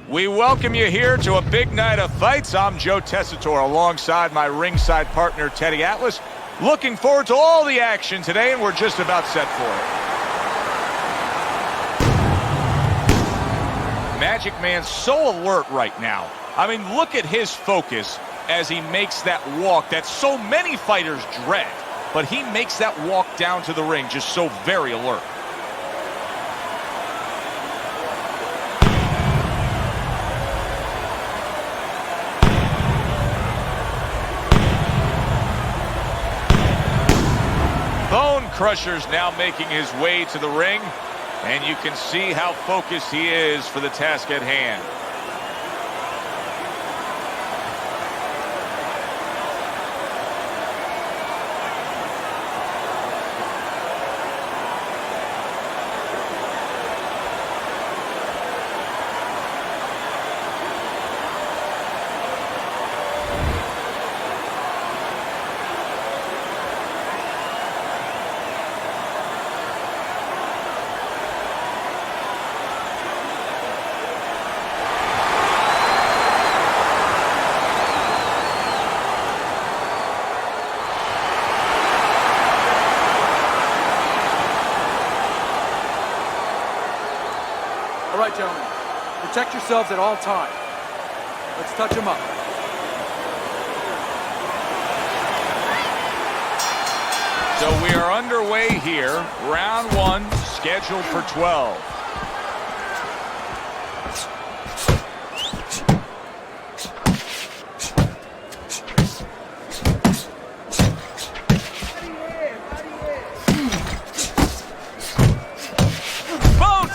We welcome you here to a big night of fights. I'm Joe Tessitore alongside my ringside partner, Teddy Atlas. Looking forward to all the action today, and we're just about set for it. Magic Man's so alert right now. I mean, look at his focus as he makes that walk that so many fighters dread. But he makes that walk down to the ring just so very alert. Bone Crusher's now making his way to the ring, and you can see how focused he is for the task at hand. All right, gentlemen, protect yourselves at all times. Let's touch them up. So we are underway here. Round one, scheduled for 12.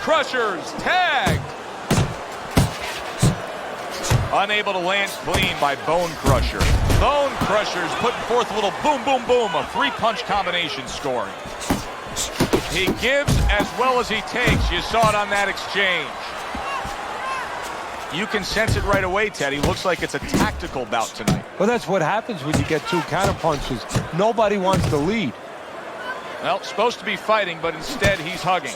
Crushers tagged. Unable to land clean by Bone Crusher. Bone Crusher's putting forth a little boom, boom, boom, a three-punch combination scoring. He gives as well as he takes. You saw it on that exchange. You can sense it right away, Teddy. Looks like it's a tactical bout tonight. Well, that's what happens when you get two counter punches. Nobody wants to lead. Well, supposed to be fighting, but instead he's hugging.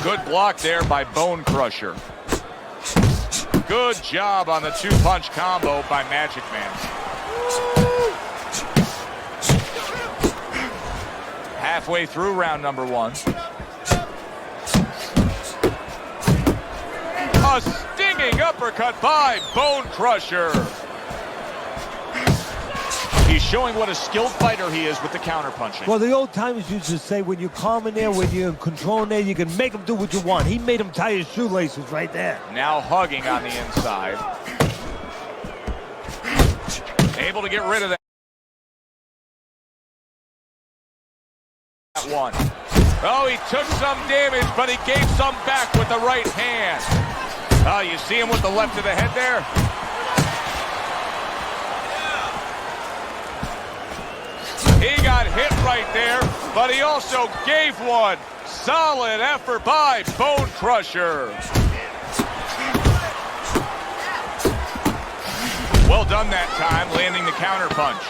Good block there by Bone Crusher. Good job on the two-punch combo by Magic Man. Halfway through round number one. A stinging uppercut by Bone Crusher. He's showing what a skilled fighter he is with the counterpunching. Well, the old timers used to say when you're calm in there, when you're in control in there, you can make him do what you want. He made him tie his shoelaces right there. Now hugging on the inside. Able to get rid of that one. Oh, he took some damage, but he gave some back with the right hand. Oh, you see him with the left of the head there? He got hit right there, but he also gave one. Solid effort by Bone Crusher. Well done that time, landing the counter punch.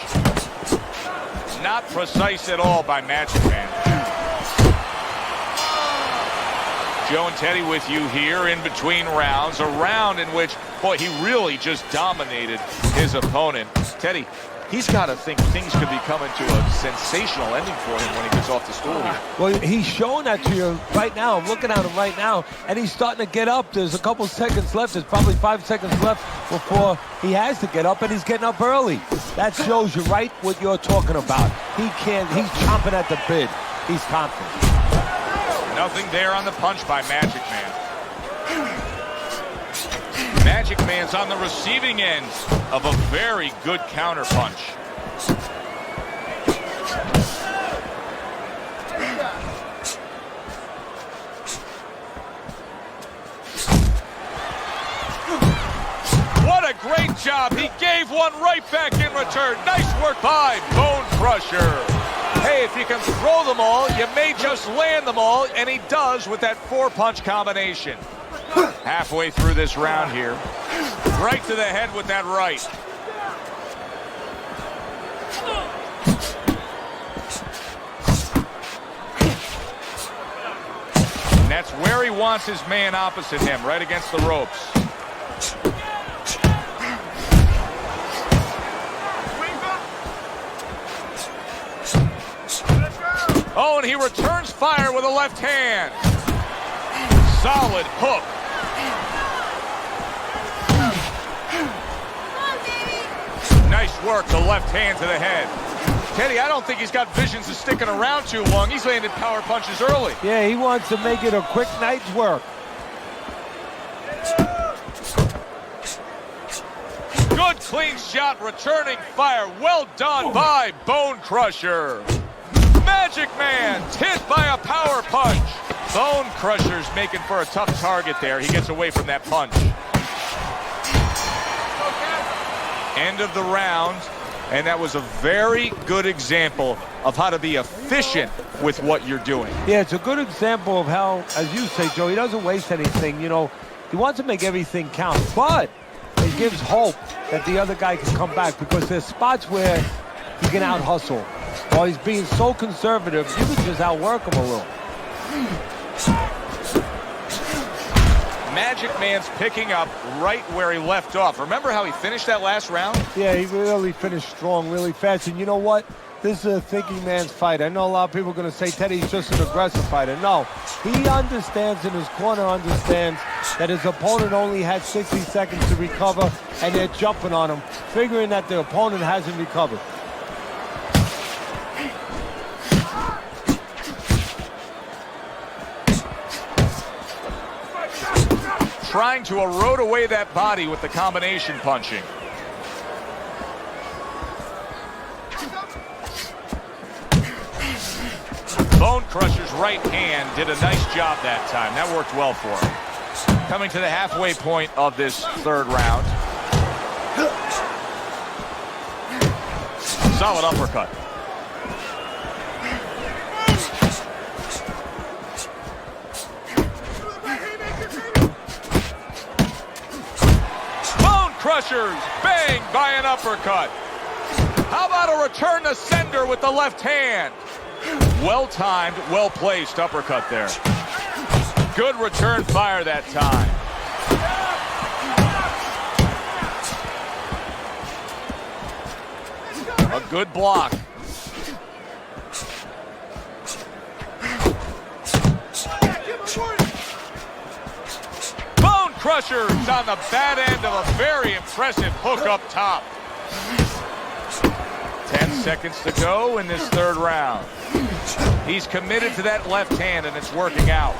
Not precise at all by Magic Man. Joe and Teddy with you here in between rounds. A round in which, boy, he really just dominated his opponent. Teddy, he's got to think things could be coming to a sensational ending for him when he gets off the stool here. Well, he's showing that to you right now. I'm looking at him right now, and he's starting to get up. There's a couple seconds left. There's probably 5 seconds left before he has to get up, and he's getting up early. That shows you right what you're talking about. He's chomping at the bit. He's confident. Nothing there on the punch by Magic Man. Magic Man's on the receiving end of a very good counter punch. What a great job. He gave one right back in return. Nice work by Bone Crusher. Hey, if you can throw them all, you may just land them all, and he does with that four-punch combination. Halfway through this round here. Right to the head with that right. And that's where he wants his man opposite him, right against the ropes. Oh, and he returns fire with a left hand. Solid hook. Nice work, the left hand to the head. Teddy, I don't think he's got visions of sticking around too long. He's landed power punches early. Yeah, he wants to make it a quick night's work. Good clean shot, returning fire. Well done by Bone Crusher. Magic Man's hit by a power punch. Bone Crusher's making for a tough target there. He gets away from that punch. End of the round, and that was a very good example of how to be efficient with what you're doing. Yeah, it's a good example of how, as you say, Joe, he doesn't waste anything. You know, he wants to make everything count, but it gives hope that the other guy can come back, because there's spots where he can out-hustle. While he's being so conservative, you can just outwork him a little. Magic Man's picking up right where he left off. Remember how he finished that last round? Yeah, he really finished strong, really fast. And you know what? This is a thinking man's fight. I know a lot of people are going to say Teddy's just an aggressive fighter. No, he understands, and his corner understands, that his opponent only had 60 seconds to recover, and they're jumping on him, figuring that the opponent hasn't recovered. Trying to erode away that body with the combination punching. Bone Crusher's right hand did a nice job that time. That worked well for him. Coming to the halfway point of this third round. Solid uppercut. Crushers banged by an uppercut. How about a return to sender with the left hand? Well-timed, well-placed uppercut there. Good return fire that time. A good block. Crusher's on the bad end of a very impressive hook up top. 10 seconds to go in this third round. He's committed to that left hand, and it's working out.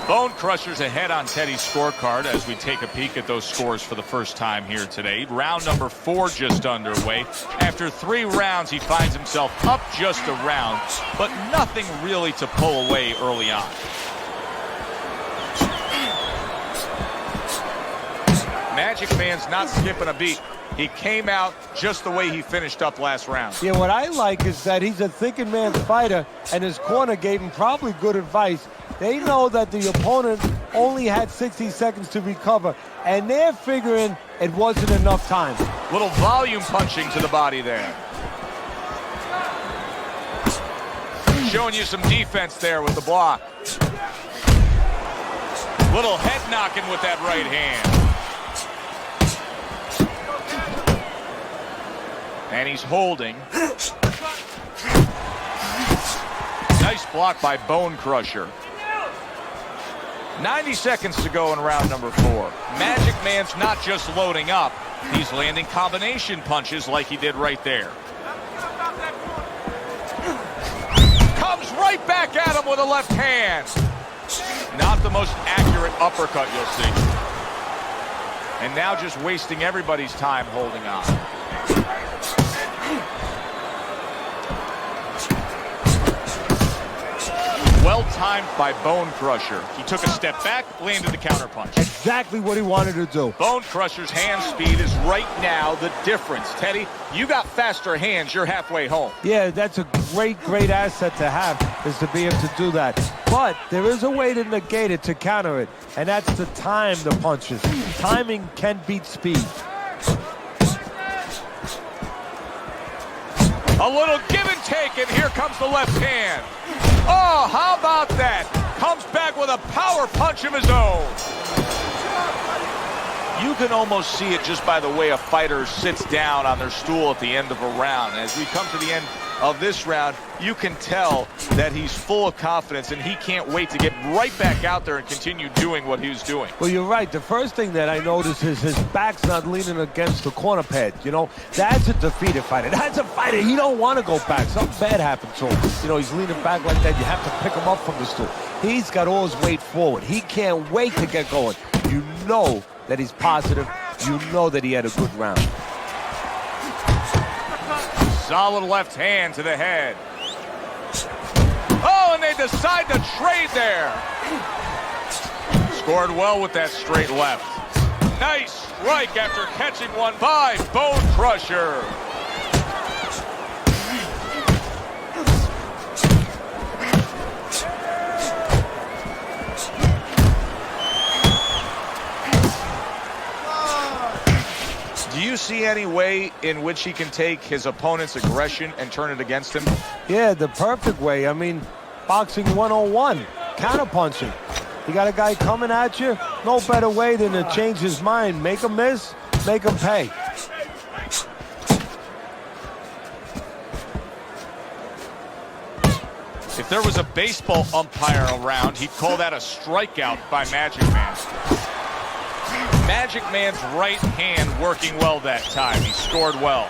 Bone Crusher's ahead on Teddy's scorecard as we take a peek at those scores for the first time here today. Round number 4 just underway. After 3 rounds, he finds himself up just a round, but nothing really to pull away early on. Magic Man's not skipping a beat. He came out just the way he finished up last round. Yeah, what I like is that he's a thinking man's fighter, and his corner gave him probably good advice. They know that the opponent only had 60 seconds to recover, and they're figuring it wasn't enough time. Little volume punching to the body there. Showing you some defense there with the block. Little head knocking with that right hand. And he's holding. Nice block by Bone Crusher. 90 seconds to go in round number 4. Magic Man's not just loading up, he's landing combination punches like he did right there. Comes right back at him with a left hand. Not the most accurate uppercut you'll see. And now just wasting everybody's time holding on. Well-timed by Bone Crusher. He took a step back, landed the counterpunch. Exactly what he wanted to do. Bone Crusher's hand speed is right now the difference. Teddy, you got faster hands, you're halfway home. Yeah, that's a great asset to have, is to be able to do that. But there is a way to negate it, to counter it, and that's to time the punches. Timing can beat speed. A little give and take, and here comes the left hand. Oh, how about that? Comes back a power punch of his own. You can almost see it just by the way a fighter sits down on their stool at the end of a round. As we come to the end of this round, you can tell that he's full of confidence and he can't wait to get right back out there and continue doing what he was doing. Well, you're right. The first thing that I noticed is his back's not leaning against the corner pad. You know, that's a defeated fighter. That's a fighter. He don't want to go back. Something bad happened to him. You know, he's leaning back like that. You have to pick him up from the stool. He's got all his weight forward. He can't wait to get going. You know that he's positive. You know that he had a good round. Solid left hand to the head. Oh, and they decide to trade there. Scored well with that straight left. Nice strike after catching one by Bone Crusher. Do you see any way in which he can take his opponent's aggression and turn it against him? Yeah, the perfect way. I mean, boxing 101, counterpunching. You got a guy coming at you, no better way than to change his mind. Make him miss, make him pay. If there was a baseball umpire around, he'd call that a strikeout by Magic Man. Magic Man's right hand working well that time. He scored well.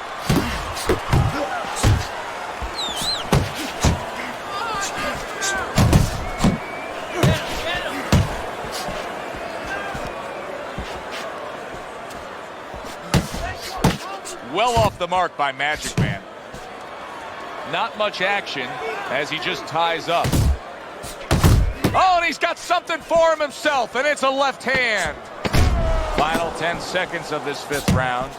Well off the mark by Magic Man. Not much action as he just ties up. Oh, and he's got something for him himself, and it's a left hand. Final 10 seconds of this fifth round.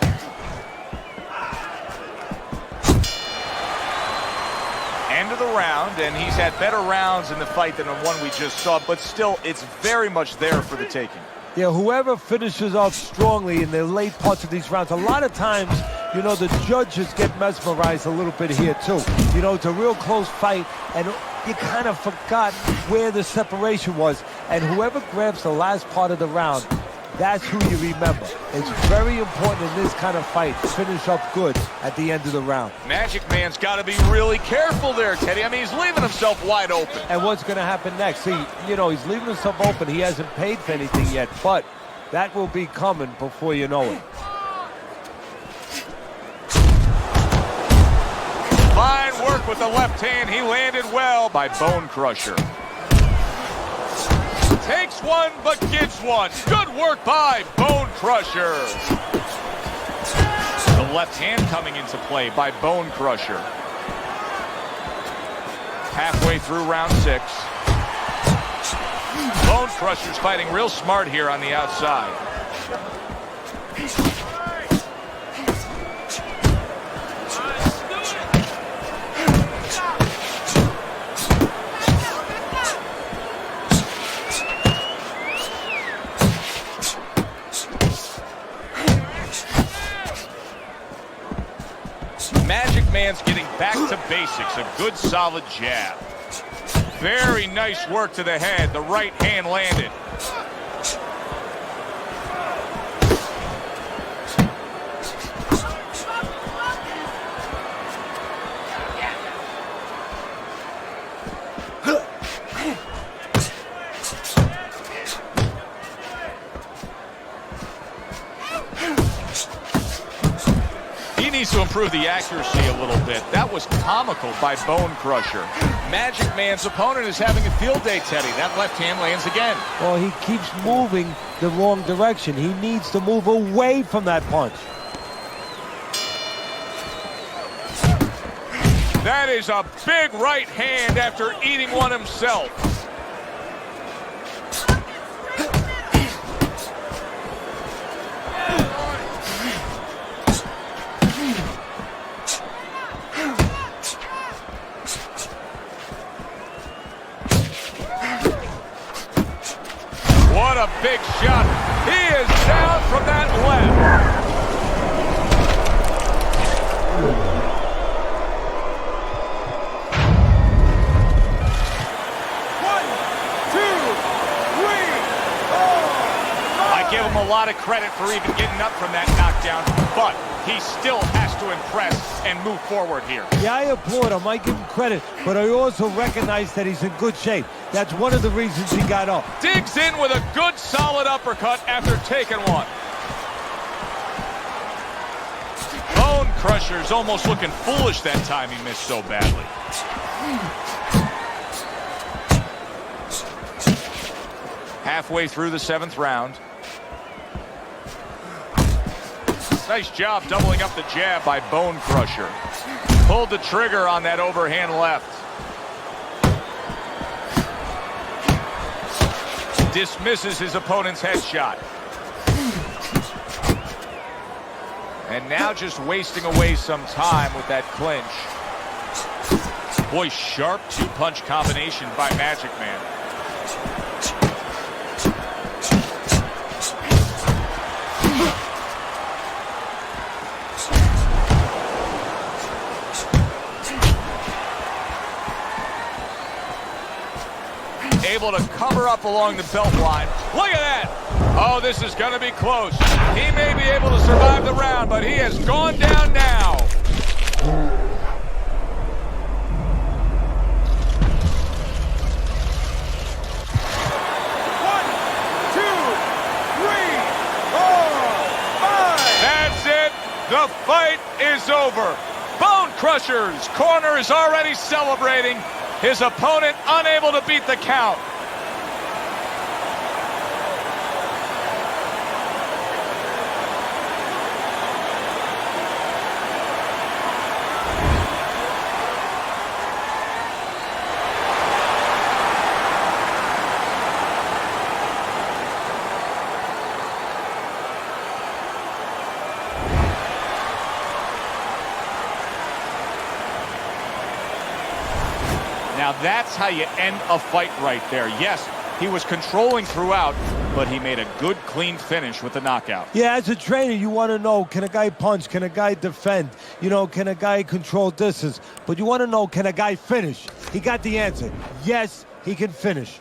End of the round, and he's had better rounds in the fight than the one we just saw, but still, it's very much there for the taking. Yeah, whoever finishes off strongly in the late parts of these rounds, a lot of times, you know, the judges get mesmerized a little bit here, too. You know, it's a real close fight, and you kind of forgot where the separation was. And whoever grabs the last part of the round, that's who you remember. It's very important in this kind of fight to finish up good at the end of the round. Magic Man's got to be really careful there, Teddy. I mean, he's leaving himself wide open. And what's going to happen next? See, you know, he's leaving himself open. He hasn't paid for anything yet, but that will be coming before you know it. Fine work with the left hand. He landed well by Bone Crusher. Takes one, but gives one. Good work by Bone Crusher. The left hand coming into play by Bone Crusher. Halfway through round 6. Bone Crusher's fighting real smart here on the outside. Magic Man's getting back to basics. A good solid jab. Very nice work to the head. The right hand landed. Needs to improve the accuracy a little bit. That was comical by Bone Crusher. Magic Man's opponent is having a field day, Teddy. That left hand lands again. Well, he keeps moving the wrong direction. He needs to move away from that punch. That is a big right hand after eating one himself. What a big shot. He is down from that left. give him a lot of credit for even getting up from that knockdown, but he still has to impress and move forward here. Yeah, I applaud him. I give him credit, but I also recognize that he's in good shape. That's one of the reasons he got up. Digs in with a good, solid uppercut after taking one. Bone Crusher's almost looking foolish that time he missed so badly. Halfway through the 7th round. Nice job doubling up the jab by Bone Crusher. Pulled the trigger on that overhand left. Dismisses his opponent's headshot. And now just wasting away some time with that clinch. Boy, sharp two-punch combination by Magic Man. Able to cover up along the belt line. Look at that! Oh, this is going to be close. He may be able to survive the round, but he has gone down now. One, two, three, four, five. That's it. The fight is over. Bone Crusher's corner is already celebrating. His opponent unable to beat the count. Now that's how you end a fight right there. Yes, he was controlling throughout, but he made a good, clean finish with the knockout. Yeah, as a trainer, you want to know, can a guy punch? Can a guy defend? You know, can a guy control distance? But you want to know, can a guy finish? He got the answer. Yes, he can finish.